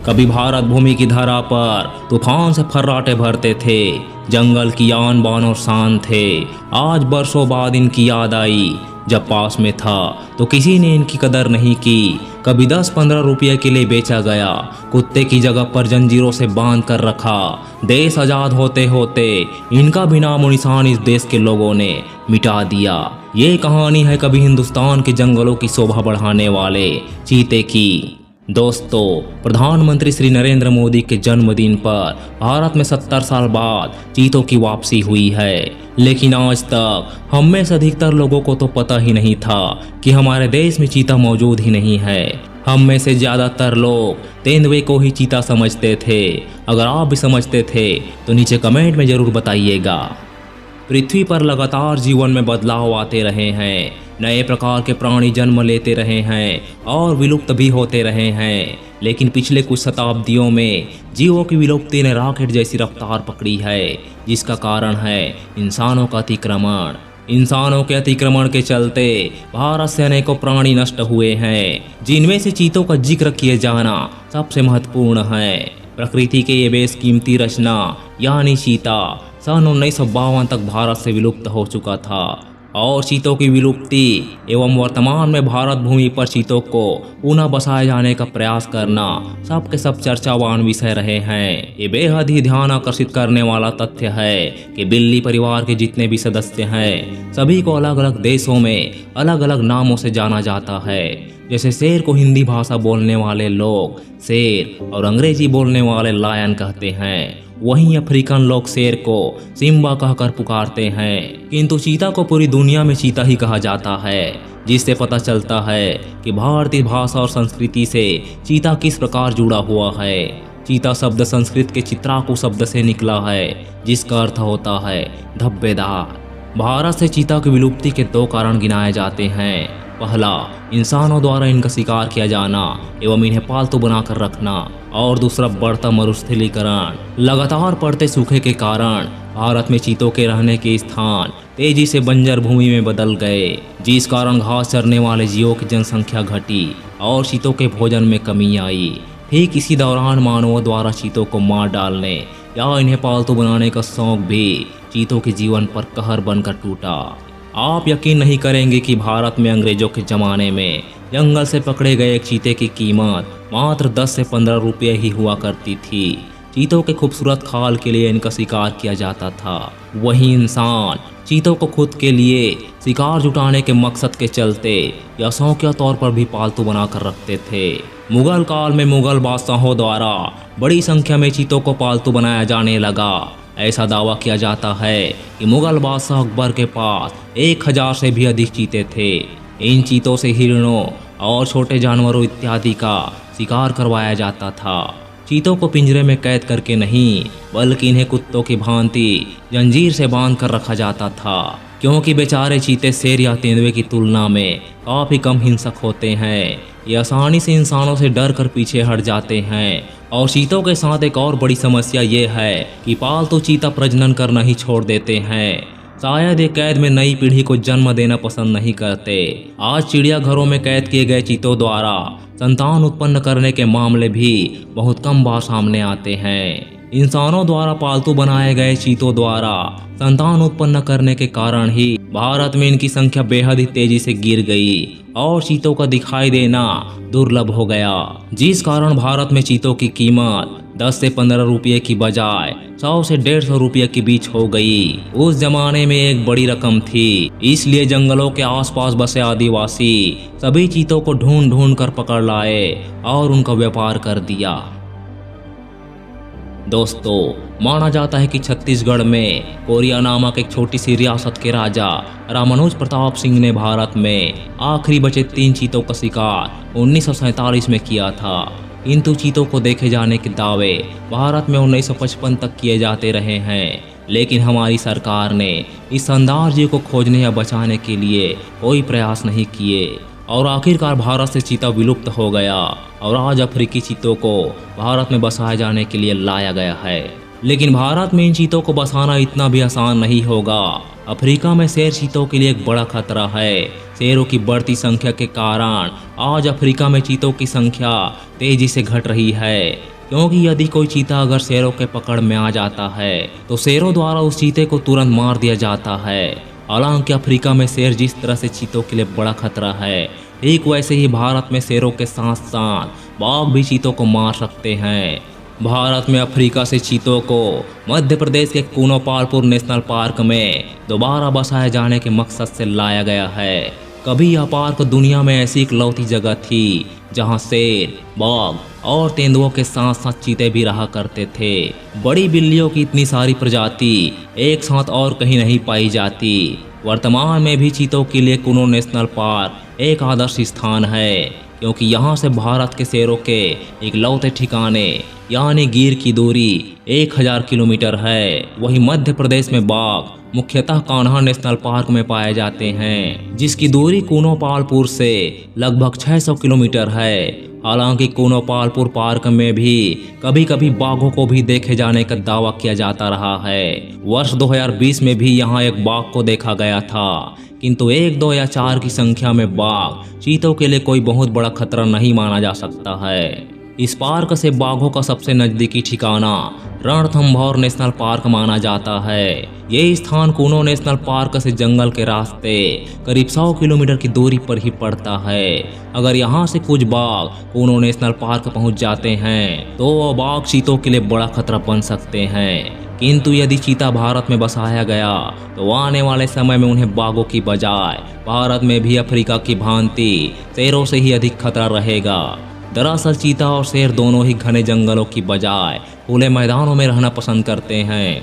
कभी भारत भूमि की धरा पर तूफान से फर्राटे भरते थे, जंगल की आन बान और शान थे। आज बरसों बाद इनकी याद आई, जब पास में था तो किसी ने इनकी कदर नहीं की। कभी 10-15 रुपये के लिए बेचा गया, कुत्ते की जगह पर जंजीरों से बांध कर रखा। देश आज़ाद होते होते इनका भी नामो निशान इस देश के लोगों ने मिटा दिया। ये कहानी है कभी हिंदुस्तान के जंगलों की शोभा बढ़ाने वाले चीते की। दोस्तों, प्रधानमंत्री श्री नरेंद्र मोदी के जन्मदिन पर भारत में 70 साल बाद चीतों की वापसी हुई है। लेकिन आज तक हम में से अधिकतर लोगों को तो पता ही नहीं था कि हमारे देश में चीता मौजूद ही नहीं है। हम में से ज़्यादातर लोग तेंदुए को ही चीता समझते थे। अगर आप भी समझते थे तो नीचे कमेंट में ज़रूर बताइएगा। पृथ्वी पर लगातार जीवन में बदलाव आते रहे हैं, नए प्रकार के प्राणी जन्म लेते रहे हैं और विलुप्त भी होते रहे हैं। लेकिन पिछले कुछ शताब्दियों में जीवों की विलुप्ति ने रॉकेट जैसी रफ्तार पकड़ी है, जिसका कारण है इंसानों का अतिक्रमण। इंसानों के अतिक्रमण के चलते भारत से अनेकों प्राणी नष्ट हुए हैं, जिनमें से चीतों का जिक्र किए जाना सबसे महत्वपूर्ण है। प्रकृति के ये बेशकीमती रचना यानी चीता सन 1952 तक भारत से विलुप्त हो चुका था और चीतों की विलुप्ति एवं वर्तमान में भारत भूमि पर चीतों को पुनः बसाए जाने का प्रयास करना सबके सब चर्चावान विषय रहे हैं। ये बेहद ही ध्यान आकर्षित करने वाला तथ्य है कि बिल्ली परिवार के जितने भी सदस्य हैं सभी को अलग अलग देशों में अलग अलग नामों से जाना जाता है। जैसे शेर को हिंदी भाषा बोलने वाले लोग शेर और अंग्रेजी बोलने वाले लायन कहते हैं, वहीं अफ्रीकन लोग शेर को सिम्बा कहकर पुकारते हैं। किंतु चीता को पूरी दुनिया में चीता ही कहा जाता है, जिससे पता चलता है कि भारतीय भाषा और संस्कृति से चीता किस प्रकार जुड़ा हुआ है। चीता शब्द संस्कृत के चित्राकू शब्द से निकला है, जिसका अर्थ होता है धब्बेदार। भारत से चीता की विलुप्ति के 2 कारण गिनाए जाते हैं। पहला, इंसानों द्वारा इनका शिकार किया जाना एवं इन्हें पालतू बनाकर रखना, और दूसरा बढ़ता मरुस्थलीकरण। लगातार बढ़ते सूखे के कारण भारत में चीतों के रहने के स्थान तेजी से बंजर भूमि में बदल गए, जिस कारण घास चरने वाले जीवों की जनसंख्या घटी और चीतों के भोजन में कमी आई। ठीक इसी दौरान मानवों द्वारा चीतों को मार डालने या इन्हें पालतू बनाने का शौक भी चीतों के जीवन पर कहर बनकर टूटा। आप यकीन नहीं करेंगे कि भारत में अंग्रेजों के ज़माने में जंगल से पकड़े गए एक चीते की कीमत मात्र 10 से 15 रुपये ही हुआ करती थी। चीतों के खूबसूरत खाल के लिए इनका शिकार किया जाता था। वहीं इंसान चीतों को खुद के लिए शिकार जुटाने के मकसद के चलते या शौकिया तौर पर भी पालतू बनाकर रखते थे। मुगल काल में मुगल बादशाहों द्वारा बड़ी संख्या में चीतों को पालतू बनाया जाने लगा। ऐसा दावा किया जाता है कि मुगल बादशाह अकबर के पास 1000 से भी अधिक चीते थे। इन चीतों से हिरणों और छोटे जानवरों इत्यादि का शिकार करवाया जाता था। चीतों को पिंजरे में कैद करके नहीं, बल्कि इन्हें कुत्तों की भांति जंजीर से बांध कर रखा जाता था, क्योंकि बेचारे चीते शेर या तेंदुए की तुलना में काफ़ी कम हिंसक होते हैं। ये आसानी से इंसानों से डर कर पीछे हट जाते हैं। और चीतों के साथ एक और बड़ी समस्या ये है कि पालतू चीता प्रजनन करना ही छोड़ देते हैं। शायद ये कैद में नई पीढ़ी को जन्म देना पसंद नहीं करते। आज चिड़ियाघरों में कैद किए गए चीतों द्वारा संतान उत्पन्न करने के मामले भी बहुत कम बार सामने आते हैं। इंसानों द्वारा पालतू बनाए गए चीतों द्वारा संतान उत्पन्न करने के कारण ही भारत में इनकी संख्या बेहद ही तेजी से गिर गई और चीतों का दिखाई देना दुर्लभ हो गया, जिस कारण भारत में चीतों की कीमत 10 से 15 रुपये की बजाय 100 से 150 रुपये के बीच हो गई। उस जमाने में एक बड़ी रकम थी, इसलिए जंगलों के आसपास बसे आदिवासी सभी चीतों को ढूंढ ढूंढ कर पकड़ लाए और उनका व्यापार कर दिया। दोस्तों, माना जाता है कि छत्तीसगढ़ में कोरिया नामक एक छोटी सी रियासत के राजा रामानुज प्रताप सिंह ने भारत में आखिरी बचे 3 चीतों का शिकार 1947 में किया था। किंतु चीतों को देखे जाने के दावे भारत में 1955 तक किए जाते रहे हैं, लेकिन हमारी सरकार ने इस शानदार जीव को खोजने या बचाने के लिए कोई प्रयास नहीं किए और आखिरकार भारत से चीता विलुप्त हो गया और आज अफ्रीकी चीतों को भारत में बसाए जाने के लिए लाया गया है। लेकिन भारत में इन चीतों को बसाना इतना भी आसान नहीं होगा। अफ्रीका में शेर चीतों के लिए एक बड़ा खतरा है। शेरों की बढ़ती संख्या के कारण आज अफ्रीका में चीतों की संख्या तेजी से घट रही है, क्योंकि यदि कोई चीता अगर शेरों के पकड़ में आ जाता है तो शेरों द्वारा उस चीते को तुरंत मार दिया जाता है। हालांकि अफ्रीका में शेर जिस तरह से चीतों के लिए बड़ा खतरा है, ठीक वैसे ही भारत में शेरों के साथ साथ बाघ भी चीतों को मार सकते हैं। भारत में अफ्रीका से चीतों को मध्य प्रदेश के कूनोपालपुर नेशनल पार्क में दोबारा बसाए जाने के मकसद से लाया गया है। कभी यह पार्क दुनिया में ऐसी इकलौती जगह थी जहां शेर, बाघ और तेंदुओं के साथ साथ चीते भी रहा करते थे। बड़ी बिल्लियों की इतनी सारी प्रजाति एक साथ और कहीं नहीं पाई जाती। वर्तमान में भी चीतों के लिए कुनो नेशनल पार्क एक आदर्श स्थान है, क्योंकि यहाँ से भारत के शेरों के इकलौते ठिकाने यानी गिर की दूरी 1000 किलोमीटर है। वहीं मध्य प्रदेश में बाघ मुख्यतः कान्हा नेशनल पार्क में पाए जाते हैं, जिसकी दूरी कूनोपालपुर से लगभग 600 किलोमीटर है। हालांकि कूनोपालपुर पार्क में भी कभी कभी बाघों को भी देखे जाने का दावा किया जाता रहा है। वर्ष 2020 में भी यहाँ एक बाघ को देखा गया था, किंतु 1, 2 या 4 की संख्या में बाघ चीतों के लिए कोई बहुत बड़ा खतरा नहीं माना जा सकता है। इस पार्क से बाघों का सबसे नजदीकी ठिकाना रणथंभौर नेशनल पार्क माना जाता है। ये स्थान कूनो नेशनल पार्क से जंगल के रास्ते करीब 100 किलोमीटर की दूरी पर ही पड़ता है। अगर यहाँ से कुछ बाघ कूनो नेशनल पार्क पहुँच जाते हैं तो वो बाघ चीतों के लिए बड़ा खतरा बन सकते हैं। किंतु यदि चीता भारत में बसाया गया तो आने वाले समय में उन्हें बाघों की बजाय भारत में भी अफ्रीका की भांति शेरों से ही अधिक खतरा रहेगा। दरअसल चीता और शेर दोनों ही घने जंगलों की बजाय खुले मैदानों में रहना पसंद करते हैं।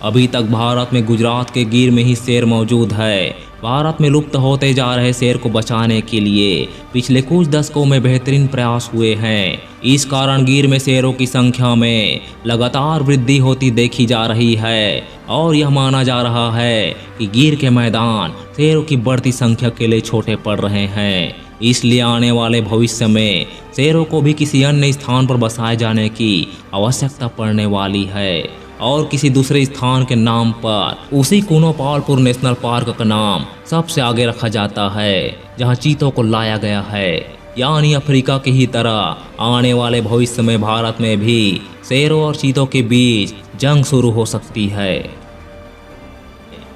अभी तक भारत में गुजरात के गिर में ही शेर मौजूद है। भारत में लुप्त होते जा रहे शेर को बचाने के लिए पिछले कुछ दशकों में बेहतरीन प्रयास हुए हैं। इस कारण गिर में शेरों की संख्या में लगातार वृद्धि होती देखी जा रही है और यह माना जा रहा है कि गिर के मैदान शेरों की बढ़ती संख्या के लिए छोटे पड़ रहे हैं। इसलिए आने वाले भविष्य में शेरों को भी किसी अन्य स्थान पर बसाए जाने की आवश्यकता पड़ने वाली है और किसी दूसरे स्थान के नाम पर उसी कूनोपालपुर नेशनल पार्क का नाम सबसे आगे रखा जाता है जहां चीतों को लाया गया है। यानी अफ्रीका की ही तरह आने वाले भविष्य में भारत में भी शेरों और चीतों के बीच जंग शुरू हो सकती है।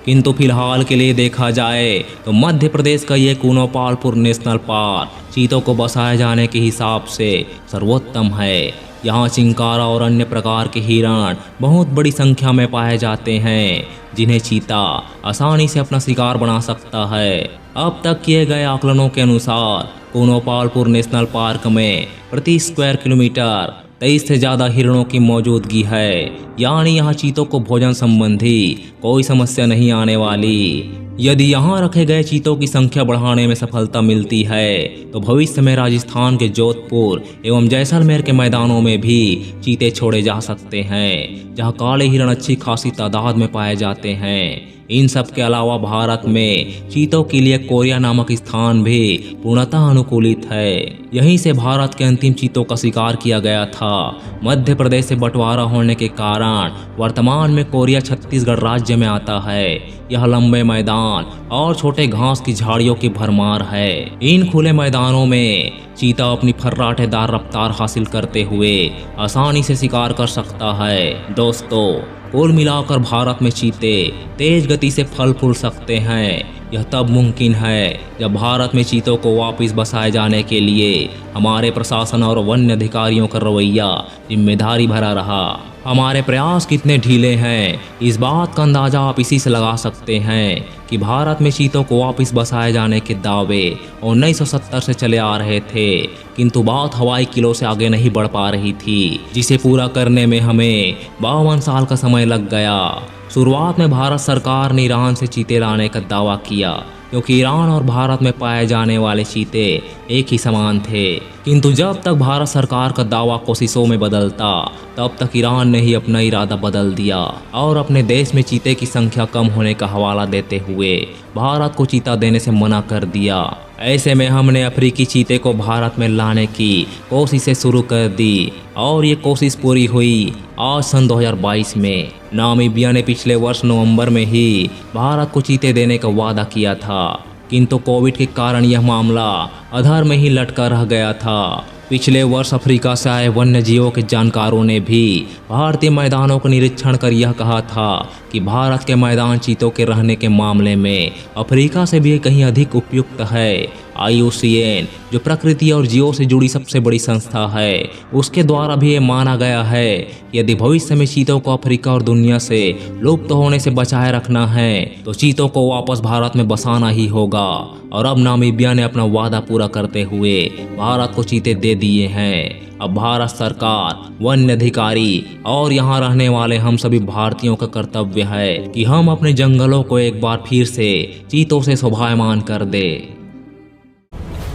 किंतु फिलहाल के लिए देखा जाए तो मध्य प्रदेश का ये कूनोपालपुर नेशनल पार्क चीतों को बसाए जाने के हिसाब से सर्वोत्तम है। यहाँ चिंकारा और अन्य प्रकार के हिरण बहुत बड़ी संख्या में पाए जाते हैं, जिन्हें चीता आसानी से अपना शिकार बना सकता है। अब तक किए गए आकलनों के अनुसार कूनोपालपुर नेशनल पार्क में प्रति स्क्वायर किलोमीटर 23 से ज़्यादा हिरणों की मौजूदगी है। यानी यहाँ चीतों को भोजन संबंधी कोई समस्या नहीं आने वाली। यदि यहाँ रखे गए चीतों की संख्या बढ़ाने में सफलता मिलती है तो भविष्य में राजस्थान के जोधपुर एवं जैसलमेर के मैदानों में भी चीते छोड़े जा सकते हैं, जहाँ काले हिरण अच्छी खासी तादाद में पाए जाते हैं। इन सब के अलावा भारत में चीतों के लिए कोरिया नामक स्थान भी पूर्णतः अनुकूलित है। यहीं से भारत के अंतिम चीतों का शिकार किया गया था। मध्य प्रदेश से बंटवारा होने के कारण वर्तमान में कोरिया छत्तीसगढ़ राज्य में आता है। यह लंबे मैदान और छोटे घास की झाड़ियों की भरमार है। इन खुले मैदानों में चीता अपनी फर्राटेदार रफ्तार हासिल करते हुए आसानी से शिकार कर सकता है। दोस्तों, कुल मिलाकर भारत में चीते तेज गति से फल फूल सकते हैं। यह तब मुमकिन है जब भारत में चीतों को वापस बसाए जाने के लिए हमारे प्रशासन और वन्य अधिकारियों का रवैया जिम्मेदारी भरा रहा। हमारे प्रयास कितने ढीले हैं, इस बात का अंदाजा आप इसी से लगा सकते हैं कि भारत में चीतों को वापस बसाए जाने के दावे 1970 से चले आ रहे थे, किंतु बात हवाई किलो से आगे नहीं बढ़ पा रही थी, जिसे पूरा करने में हमें 52 साल का समय लग गया। शुरुआत में भारत सरकार ने ईरान से चीते लाने का दावा किया, क्योंकि ईरान और भारत में पाए जाने वाले चीते एक ही समान थे। किंतु जब तक भारत सरकार का दावा कोशिशों में बदलता, तब तक ईरान ने ही अपना इरादा बदल दिया और अपने देश में चीते की संख्या कम होने का हवाला देते हुए भारत को चीता देने से मना कर दिया। ऐसे में हमने अफ्रीकी चीते को भारत में लाने की कोशिशें शुरू कर दी और ये कोशिश पूरी हुई आज सन 2022 में। नामीबिया ने पिछले वर्ष नवंबर में ही भारत को चीते देने का वादा किया था, किंतु कोविड के कारण यह मामला अधर में ही लटका रह गया था। पिछले वर्ष अफ्रीका से आए वन्य जीवों के जानकारों ने भी भारतीय मैदानों का निरीक्षण कर यह कहा था कि भारत के मैदान चीतों के रहने के मामले में अफ्रीका से भी कहीं अधिक उपयुक्त है। IUCN जो प्रकृति और जीवों से जुड़ी सबसे बड़ी संस्था है, उसके द्वारा भी ये माना गया है कि यदि भविष्य में चीतों को अफ्रीका और दुनिया से लुप्त होने से बचाए रखना है तो चीतों को वापस भारत में बसाना ही होगा। और अब नामीबिया ने अपना वादा पूरा करते हुए भारत को चीते दे दिए हैं। अब भारत सरकार, वन्य अधिकारी और यहाँ रहने वाले हम सभी भारतीयों का कर्तव्य है कि हम अपने जंगलों को एक बार फिर से चीतों से शोभायमान कर दे।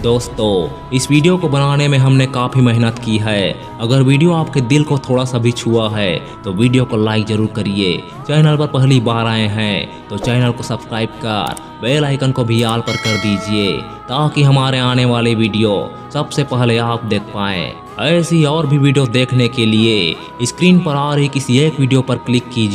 दोस्तों, इस वीडियो को बनाने में हमने काफ़ी मेहनत की है। अगर वीडियो आपके दिल को थोड़ा सा भी छुआ है तो वीडियो को लाइक जरूर करिए। चैनल पर पहली बार आए हैं तो चैनल को सब्सक्राइब कर बेल आइकन को भी ऑल पर कर दीजिए ताकि हमारे आने वाले वीडियो सबसे पहले आप देख पाएँ। ऐसी और भी वीडियो देखने के लिए स्क्रीन पर आ रही किसी एक वीडियो पर क्लिक कीजिए।